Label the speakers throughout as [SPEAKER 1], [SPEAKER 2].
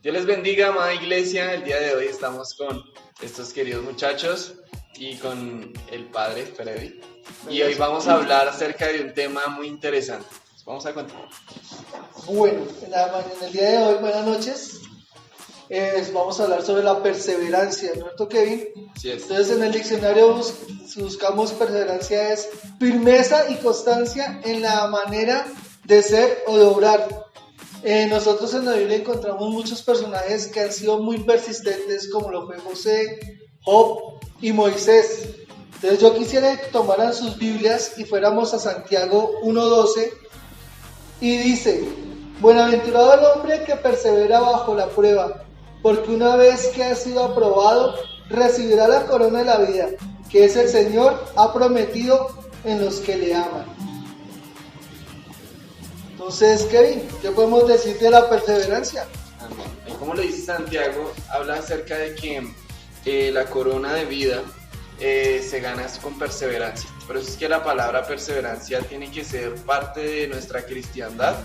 [SPEAKER 1] Dios les bendiga, amada iglesia. El día de hoy estamos con estos queridos muchachos y con el padre Freddy. Y hoy vamos a hablar acerca de un tema muy interesante. Vamos a continuar.
[SPEAKER 2] Bueno, en el día de hoy, buenas noches. Vamos a hablar sobre la perseverancia, ¿no, Kevin?
[SPEAKER 1] Sí es.
[SPEAKER 2] Entonces, en el diccionario buscamos perseverancia es firmeza y constancia en la manera de ser o de obrar. Nosotros en la Biblia encontramos muchos personajes que han sido muy persistentes, como lo fue José, Job y Moisés. Entonces yo quisiera que tomaran sus Biblias y fuéramos a Santiago 1:12 y dice: Buenaventurado el hombre que persevera bajo la prueba, porque una vez que ha sido aprobado, recibirá la corona de la vida, que es el Señor ha prometido en los que le aman. Entonces, Kevin, ¿qué podemos decir de la perseverancia?
[SPEAKER 1] Amén. Y como lo dice Santiago, habla acerca de que la corona de vida se gana con perseverancia. Por eso es que la palabra perseverancia tiene que ser parte de nuestra cristiandad,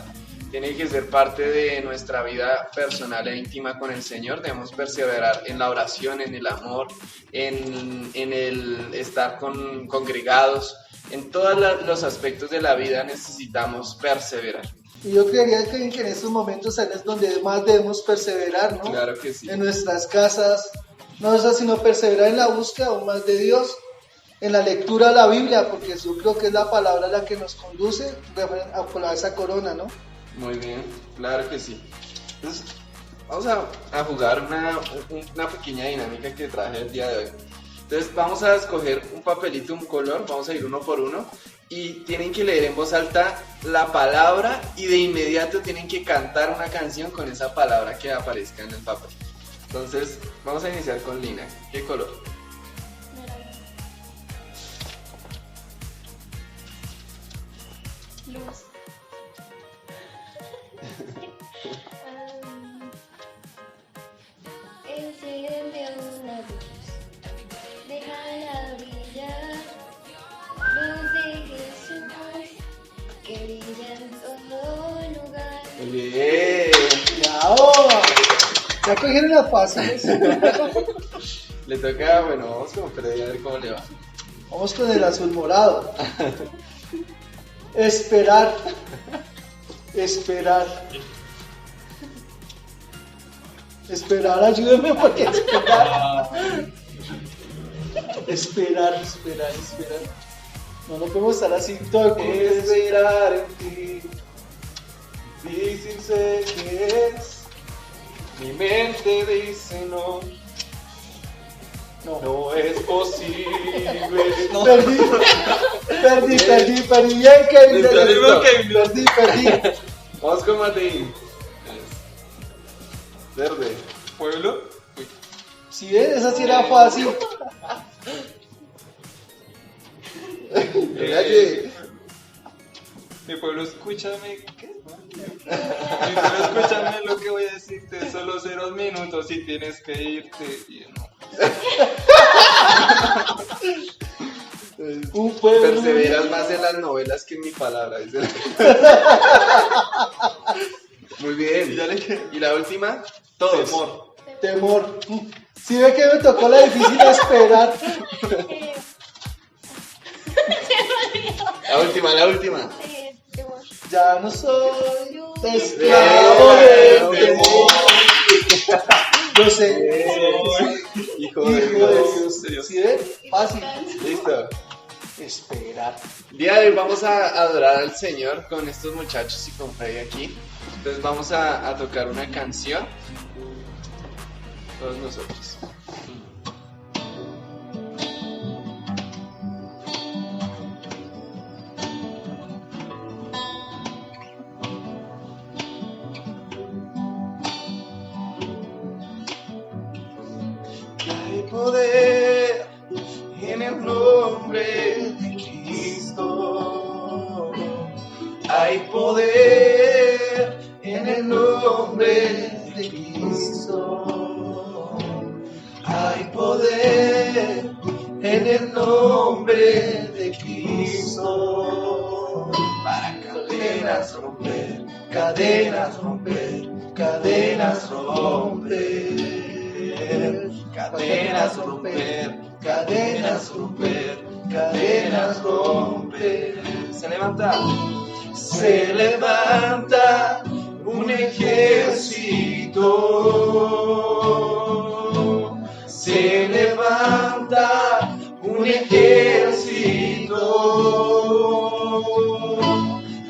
[SPEAKER 1] tiene que ser parte de nuestra vida personal e íntima con el Señor. Debemos perseverar en la oración, en el amor, en el estar congregados. En todos los aspectos de la vida necesitamos perseverar.
[SPEAKER 2] Y yo creería que en estos momentos es donde más debemos perseverar, ¿no?
[SPEAKER 1] Claro que sí.
[SPEAKER 2] En nuestras casas, no es así, sino perseverar en la búsqueda aún más de Dios, en la lectura de la Biblia, porque yo creo que es la palabra la que nos conduce a esa corona, ¿no?
[SPEAKER 1] Muy bien, claro que sí. Entonces, vamos a jugar una pequeña dinámica que traje el día de hoy. Entonces vamos a escoger un papelito, un color, vamos a ir uno por uno y tienen que leer en voz alta la palabra y de inmediato tienen que cantar una canción con esa palabra que aparezca en el papel. Entonces vamos a iniciar con Lina. ¿Qué color?
[SPEAKER 3] Luz. Enciende una luz, déjala brillar, luz de Jesús, que brilla en todo lugar.
[SPEAKER 1] Muy bien.
[SPEAKER 2] ¡Bravo! Ya cogieron las fáciles.
[SPEAKER 1] Le toca, bueno, vamos con Freddy a ver cómo le va.
[SPEAKER 2] Vamos con el azul morado. Esperar. Esperar. Esperar, ayúdame porque esperar. Esperar. No podemos estar así todo el tiempo.
[SPEAKER 1] Esperar en ti, difícil sé que es. Mi mente dice no. No es posible. No.
[SPEAKER 2] Perdí. Bien, Kevin. Perdí.
[SPEAKER 1] Vamos con Martín. Verde. Pueblo. Uy.
[SPEAKER 2] Si ven, esa sí era fácil.
[SPEAKER 4] Mi pueblo, escúchame. ¿Qué? Mi pueblo, escúchame lo que voy a decirte. Solo 0 minutos y tienes que irte. Y no.
[SPEAKER 2] Un pueblo.
[SPEAKER 1] Perseveras más en las novelas que en mi palabra. Dice. Muy bien. ¿Y la última? Todos.
[SPEAKER 2] Temor. Si ve que me tocó la difícil de esperar.
[SPEAKER 1] La última.
[SPEAKER 3] Temor.
[SPEAKER 2] Ya no soy esclavo del temor. Yo sé.
[SPEAKER 1] Hijo de Dios.
[SPEAKER 2] ¿Sí ven? Fácil.
[SPEAKER 1] Listo.
[SPEAKER 2] Esperar.
[SPEAKER 1] El día de hoy vamos a adorar al Señor con estos muchachos y con Freddy aquí. Entonces vamos a tocar una canción. Todos nosotros. Hay poder en el nombre de Cristo. Hay poder en el nombre de Cristo. Hay poder en el nombre de Cristo. Para cadenas romper, cadenas romper, cadenas romper, cadenas romper, cadenas romper. Se levanta un ejército, se levanta un ejército,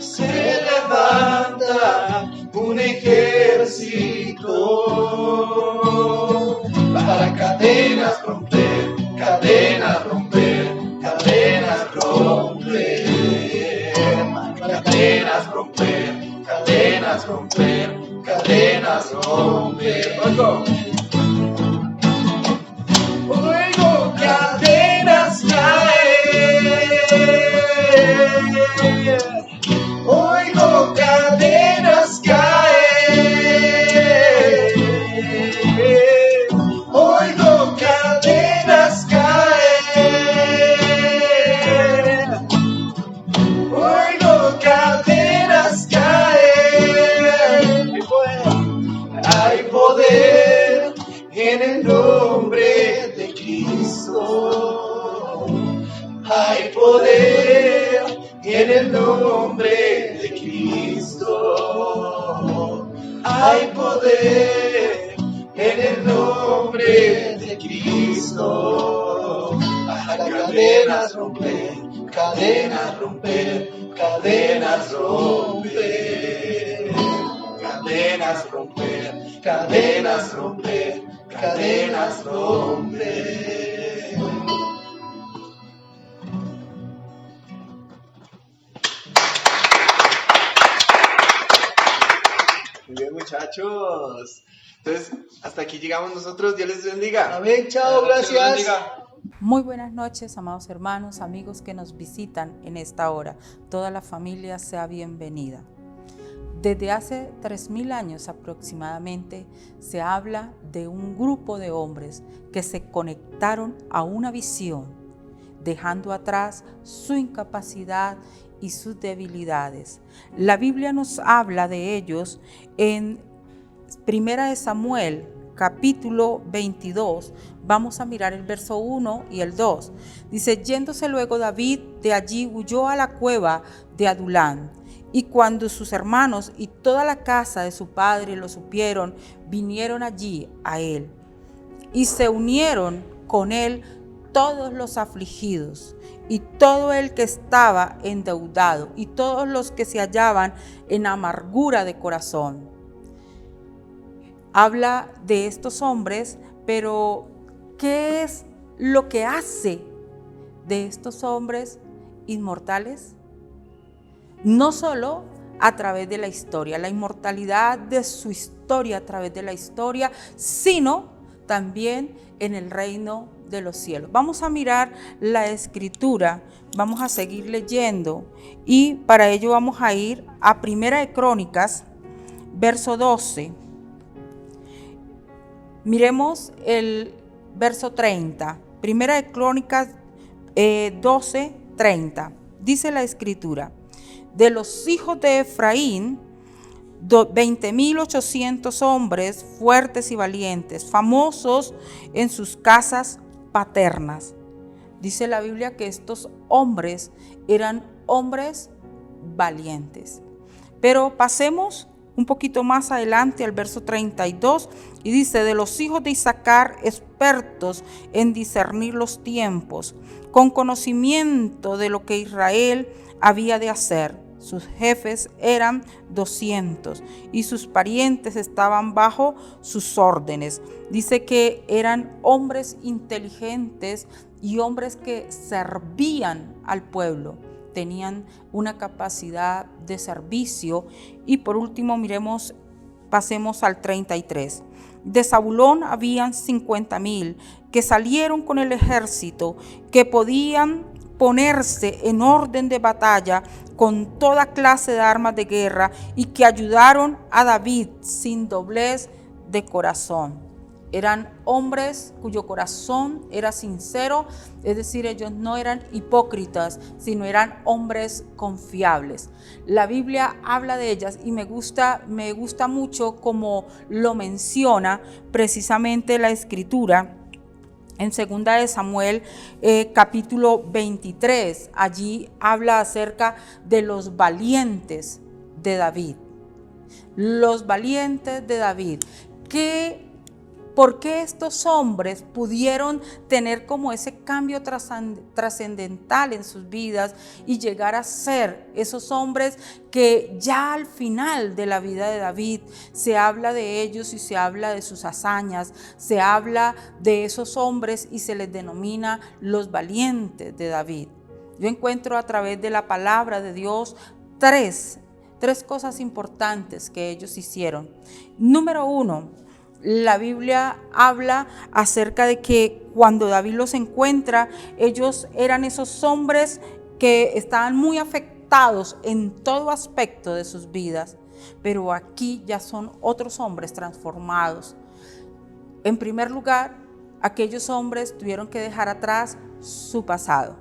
[SPEAKER 1] se levanta un ejército para cadenas romper, cadenas romper, cadenas romper, cadenas romper, cadenas romper, cadenas romper. Oigo cadenas caer, oigo cadenas caer, oigo cadenas caer, oigo cadenas caer. Hay poder en el nombre de Cristo, hay poder en el nombre de Cristo, hay poder en el nombre de Cristo, para cadenas romper, cadenas romper, cadenas romper, cadenas romper, cadenas romper, cadenas romper. Muy bien, muchachos. Entonces, hasta aquí llegamos nosotros. Dios les bendiga.
[SPEAKER 2] Amén, chao, gracias.
[SPEAKER 5] Muy buenas noches, amados hermanos, amigos que nos visitan en esta hora. Toda la familia sea bienvenida. Desde hace 3000 años aproximadamente se habla de un grupo de hombres que se conectaron a una visión, dejando atrás su incapacidad y sus debilidades. La Biblia nos habla de ellos en 1 Samuel, capítulo 22. Vamos a mirar el verso 1 y el 2. Dice: yéndose luego David de allí, huyó a la cueva de Adulán. Y cuando sus hermanos y toda la casa de su padre lo supieron, vinieron allí a él. Y se unieron con él todos los afligidos, y todo el que estaba endeudado, y todos los que se hallaban en amargura de corazón. Habla de estos hombres, pero ¿qué es lo que hace de estos hombres inmortales? No solo a través de la historia, la inmortalidad de su historia a través de la historia, sino también en el reino de los cielos. Vamos a mirar la escritura, vamos a seguir leyendo y para ello vamos a ir a Primera de Crónicas, verso 12. Miremos el verso 30. Primera de Crónicas 12, 30. Dice la escritura: de los hijos de Efraín, 20.800 hombres fuertes y valientes, famosos en sus casas paternas. Dice la Biblia que estos hombres eran hombres valientes. Pero pasemos un poquito más adelante al verso 32 y dice: de los hijos de Isaacar, expertos en discernir los tiempos, con conocimiento de lo que Israel había de hacer. Sus jefes eran 200 y sus parientes estaban bajo sus órdenes. Dice que eran hombres inteligentes y hombres que servían al pueblo. Tenían una capacidad de servicio. Y por último, pasemos al 33. De Zabulón habían 50.000 que salieron con el ejército, que podían ponerse en orden de batalla con toda clase de armas de guerra y que ayudaron a David sin doblez de corazón. Eran hombres cuyo corazón era sincero, es decir, ellos no eran hipócritas, sino eran hombres confiables. La Biblia habla de ellas y me gusta mucho como lo menciona precisamente la Escritura. En 2 de Samuel, capítulo 23, allí habla acerca de los valientes de David. Los valientes de David. ¿Por qué estos hombres pudieron tener como ese cambio trascendental en sus vidas y llegar a ser esos hombres que ya al final de la vida de David se habla de ellos y se habla de sus hazañas, se habla de esos hombres y se les denomina los valientes de David? Yo encuentro a través de la palabra de Dios tres cosas importantes que ellos hicieron. Número 1, la Biblia habla acerca de que cuando David los encuentra, ellos eran esos hombres que estaban muy afectados en todo aspecto de sus vidas, pero aquí ya son otros hombres transformados. En primer lugar, aquellos hombres tuvieron que dejar atrás su pasado.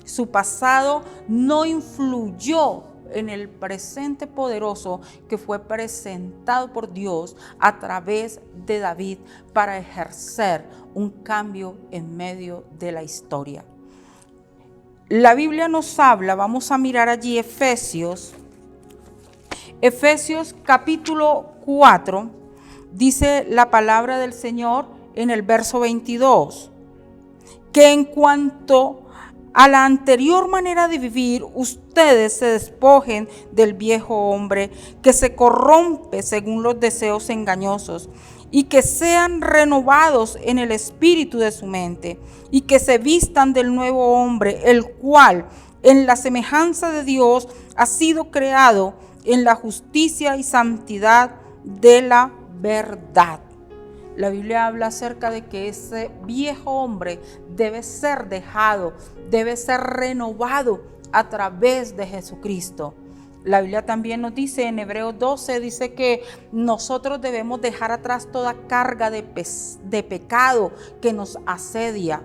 [SPEAKER 5] Su pasado no influyó en el presente poderoso que fue presentado por Dios a través de David para ejercer un cambio en medio de la historia. La Biblia nos habla, vamos a mirar allí Efesios capítulo 4, dice la palabra del Señor en el verso 22, que en cuanto a la anterior manera de vivir, ustedes se despojen del viejo hombre que se corrompe según los deseos engañosos, y que sean renovados en el espíritu de su mente, y que se vistan del nuevo hombre, el cual en la semejanza de Dios ha sido creado en la justicia y santidad de la verdad. La Biblia habla acerca de que ese viejo hombre debe ser dejado, debe ser renovado a través de Jesucristo. La Biblia también nos dice en Hebreos 12, dice que nosotros debemos dejar atrás toda carga de pecado que nos asedia.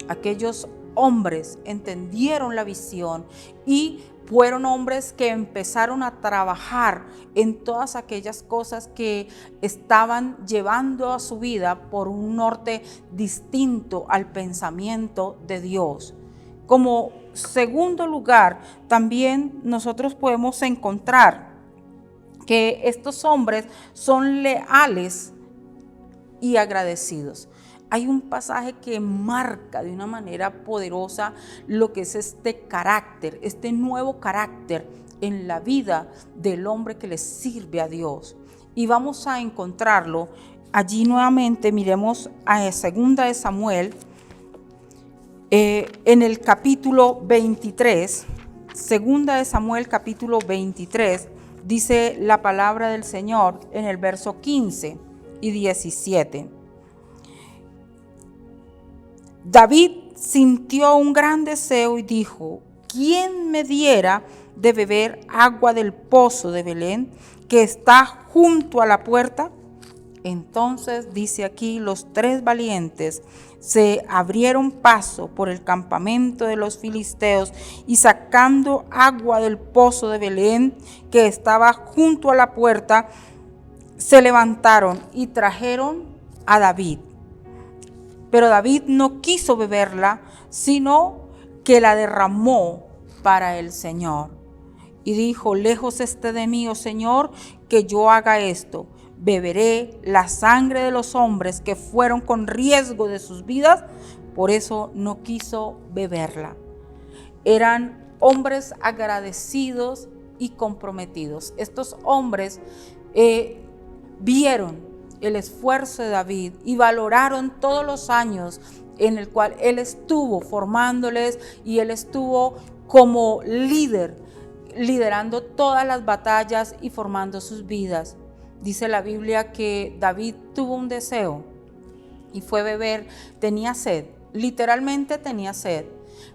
[SPEAKER 5] Aquellos hombres entendieron la visión y fueron hombres que empezaron a trabajar en todas aquellas cosas que estaban llevando a su vida por un norte distinto al pensamiento de Dios. Como segundo lugar, también nosotros podemos encontrar que estos hombres son leales y agradecidos. Hay un pasaje que marca de una manera poderosa lo que es este carácter, este nuevo carácter en la vida del hombre que le sirve a Dios. Y vamos a encontrarlo allí nuevamente. Miremos a 2 de Samuel, en el capítulo 23, 2 de Samuel capítulo 23, dice la palabra del Señor en el verso 15 y 17. David sintió un gran deseo y dijo: ¿quién me diera de beber agua del pozo de Belén que está junto a la puerta? Entonces, dice aquí, los 3 valientes se abrieron paso por el campamento de los filisteos y, sacando agua del pozo de Belén que estaba junto a la puerta, se levantaron y trajeron a David. Pero David no quiso beberla, sino que la derramó para el Señor. Y dijo: lejos esté de mí, oh Señor, que yo haga esto. Beberé la sangre de los hombres que fueron con riesgo de sus vidas. Por eso no quiso beberla. Eran hombres agradecidos y comprometidos. Estos hombres vieron el esfuerzo de David y valoraron todos los años en el cual él estuvo formándoles y él estuvo como líder, liderando todas las batallas y formando sus vidas. Dice la Biblia que David tuvo un deseo y fue beber, tenía sed, literalmente tenía sed,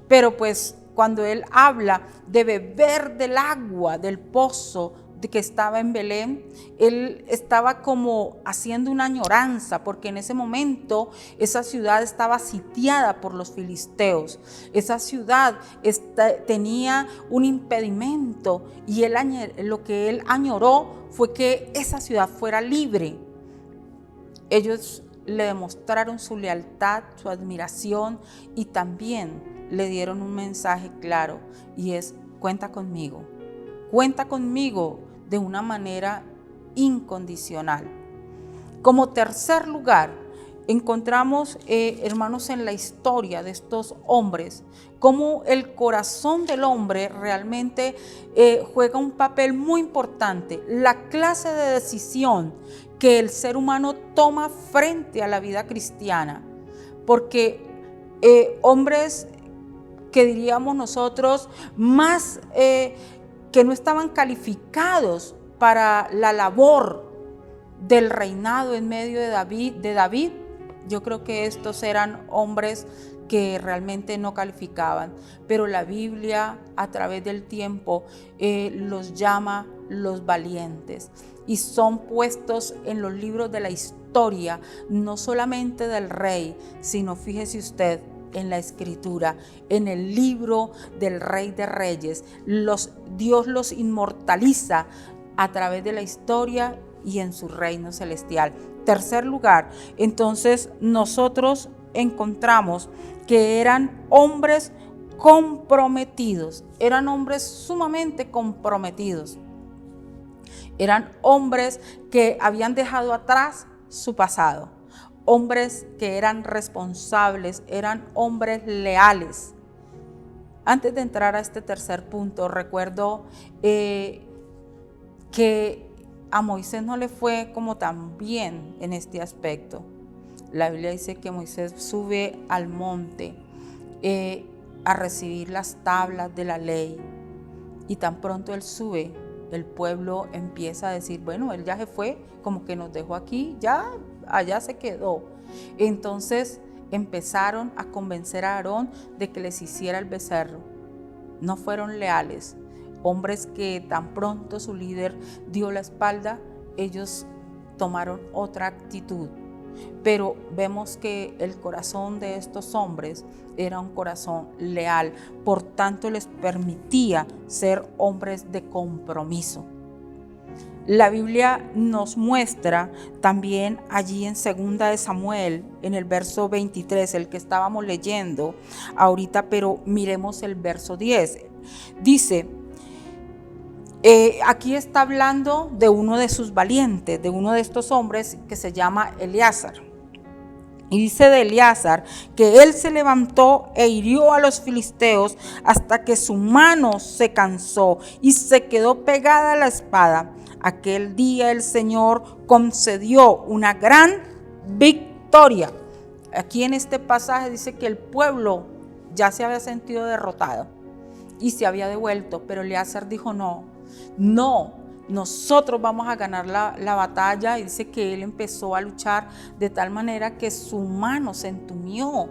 [SPEAKER 5] pero pues cuando él habla de beber del agua del pozo que estaba en Belén, él estaba como haciendo una añoranza, porque en ese momento esa ciudad estaba sitiada por los filisteos. Esa ciudad tenía un impedimento y lo que él añoró fue que esa ciudad fuera libre. Ellos le demostraron su lealtad, su admiración y también le dieron un mensaje claro y es: cuenta conmigo de una manera incondicional. Como tercer lugar, encontramos, hermanos, en la historia de estos hombres, cómo el corazón del hombre realmente juega un papel muy importante, la clase de decisión que el ser humano toma frente a la vida cristiana, porque hombres que diríamos nosotros más que no estaban calificados para la labor del reinado en medio de David, yo creo que estos eran hombres que realmente no calificaban, pero la Biblia a través del tiempo los llama los valientes y son puestos en los libros de la historia, no solamente del rey, sino, fíjese usted, en la escritura, en el libro del Rey de Reyes. Dios los inmortaliza a través de la historia y en su reino celestial. Tercer lugar, entonces nosotros encontramos que eran hombres comprometidos, eran hombres sumamente comprometidos, eran hombres que habían dejado atrás su pasado, hombres que eran responsables, eran hombres leales. Antes de entrar a este tercer punto, recuerdo que a Moisés no le fue como tan bien en este aspecto. La Biblia dice que Moisés sube al monte a recibir las tablas de la ley, y tan pronto él sube, el pueblo empieza a decir: bueno, él ya se fue, como que nos dejó aquí, ya allá se quedó. Entonces empezaron a convencer a Aarón de que les hiciera el becerro. No fueron leales. Hombres que tan pronto su líder dio la espalda, ellos tomaron otra actitud. Pero vemos que el corazón de estos hombres era un corazón leal, por tanto les permitía ser hombres de compromiso. La Biblia nos muestra también allí en 2 de Samuel, en el verso 23, el que estábamos leyendo ahorita, pero miremos el verso 10. Dice, aquí está hablando de uno de sus valientes, de uno de estos hombres que se llama Eleazar. Y dice de Eleazar que él se levantó e hirió a los filisteos hasta que su mano se cansó y se quedó pegada a la espada. Aquel día el Señor concedió una gran victoria. Aquí en este pasaje dice que el pueblo ya se había sentido derrotado y se había devuelto, pero Eleazar dijo: no, nosotros vamos a ganar la batalla. Y dice que él empezó a luchar de tal manera que su mano se entumió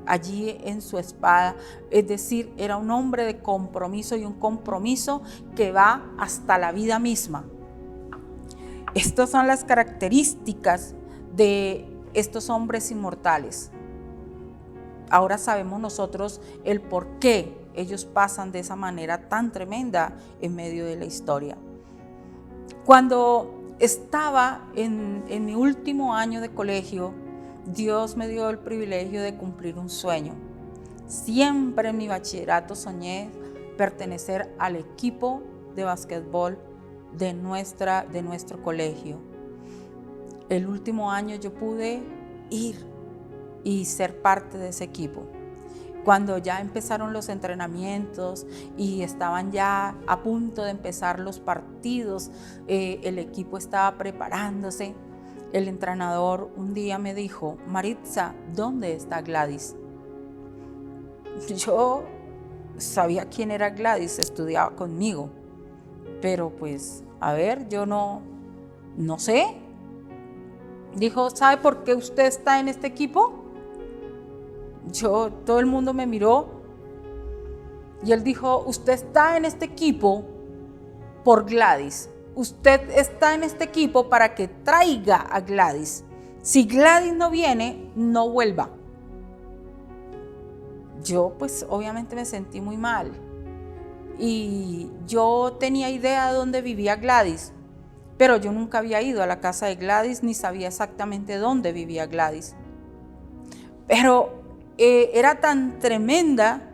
[SPEAKER 5] allí en su espada. Es decir, era un hombre de compromiso, y un compromiso que va hasta la vida misma. Estas son las características de estos hombres inmortales. Ahora sabemos nosotros el por qué ellos pasan de esa manera tan tremenda en medio de la historia. Cuando estaba en mi último año de colegio, Dios me dio el privilegio de cumplir un sueño. Siempre en mi bachillerato soñé pertenecer al equipo de básquetbol de nuestro colegio. El último año yo pude ir y ser parte de ese equipo. Cuando ya empezaron los entrenamientos y estaban ya a punto de empezar los partidos, el equipo estaba preparándose. El entrenador un día me dijo: Maritza, ¿dónde está Gladys? Yo sabía quién era Gladys, estudiaba conmigo, pero pues, a ver, yo no sé. Dijo: ¿sabe por qué usted está en este equipo? Todo el mundo me miró y él dijo: usted está en este equipo por Gladys. usted está en este equipo para que traiga a Gladys. Si Gladys no viene, no vuelva. Yo pues obviamente me sentí muy mal. Y yo tenía idea de dónde vivía Gladys, pero yo nunca había ido a la casa de Gladys ni sabía exactamente dónde vivía Gladys. Pero era tan tremenda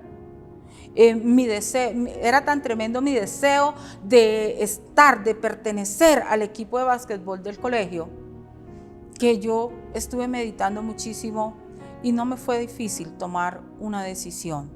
[SPEAKER 5] era tan tremendo mi deseo de estar, de pertenecer al equipo de básquetbol del colegio, que yo estuve meditando muchísimo y no me fue difícil tomar una decisión.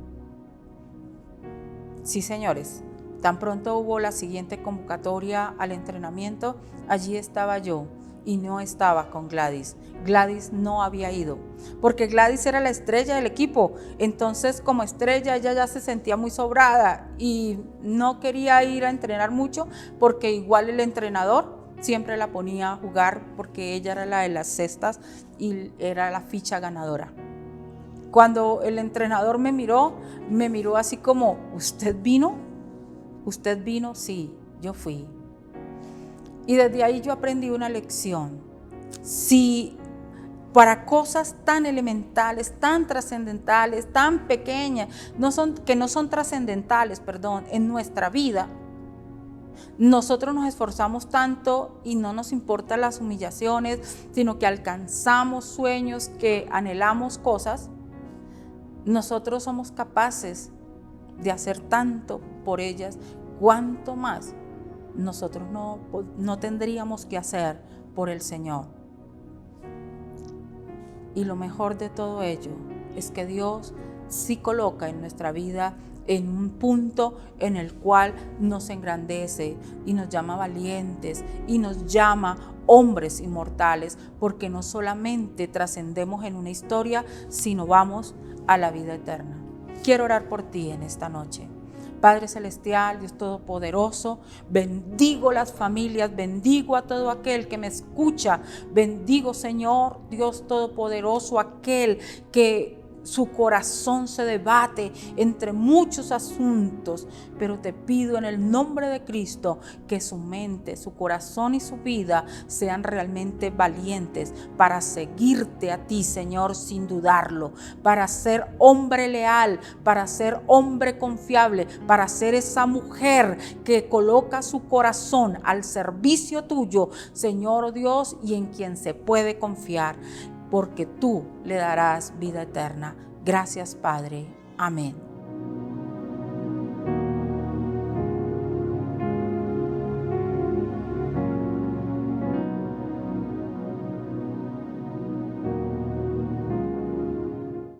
[SPEAKER 5] Sí, señores, tan pronto hubo la siguiente convocatoria al entrenamiento, allí estaba yo y no estaba con Gladys. Gladys no había ido, porque Gladys era la estrella del equipo. Entonces, como estrella, ella ya se sentía muy sobrada y no quería ir a entrenar mucho, porque igual el entrenador siempre la ponía a jugar, porque ella era la de las cestas y era la ficha ganadora. Cuando el entrenador me miró así como, ¿usted vino? ¿Usted vino? Sí, yo fui. Y desde ahí yo aprendí una lección. Si para cosas tan elementales, tan trascendentales, tan pequeñas, que no son trascendentales, en nuestra vida, nosotros nos esforzamos tanto y no nos importan las humillaciones, sino que alcanzamos sueños, que anhelamos cosas, nosotros somos capaces de hacer tanto por ellas, cuanto más nosotros no tendríamos que hacer por el Señor. Y lo mejor de todo ello es que Dios sí coloca en nuestra vida en un punto en el cual nos engrandece y nos llama valientes y nos llama hombres inmortales, porque no solamente trascendemos en una historia, sino vamos a la vida eterna. Quiero orar por ti en esta noche. Padre Celestial, Dios Todopoderoso, bendigo las familias, bendigo a todo aquel que me escucha, bendigo, Señor, Dios Todopoderoso, aquel que su corazón se debate entre muchos asuntos, pero te pido en el nombre de Cristo que su mente, su corazón y su vida sean realmente valientes para seguirte a ti, Señor, sin dudarlo, para ser hombre leal, para ser hombre confiable, para ser esa mujer que coloca su corazón al servicio tuyo, Señor Dios, y en quien se puede confiar, porque tú le darás vida eterna. Gracias, Padre. Amén.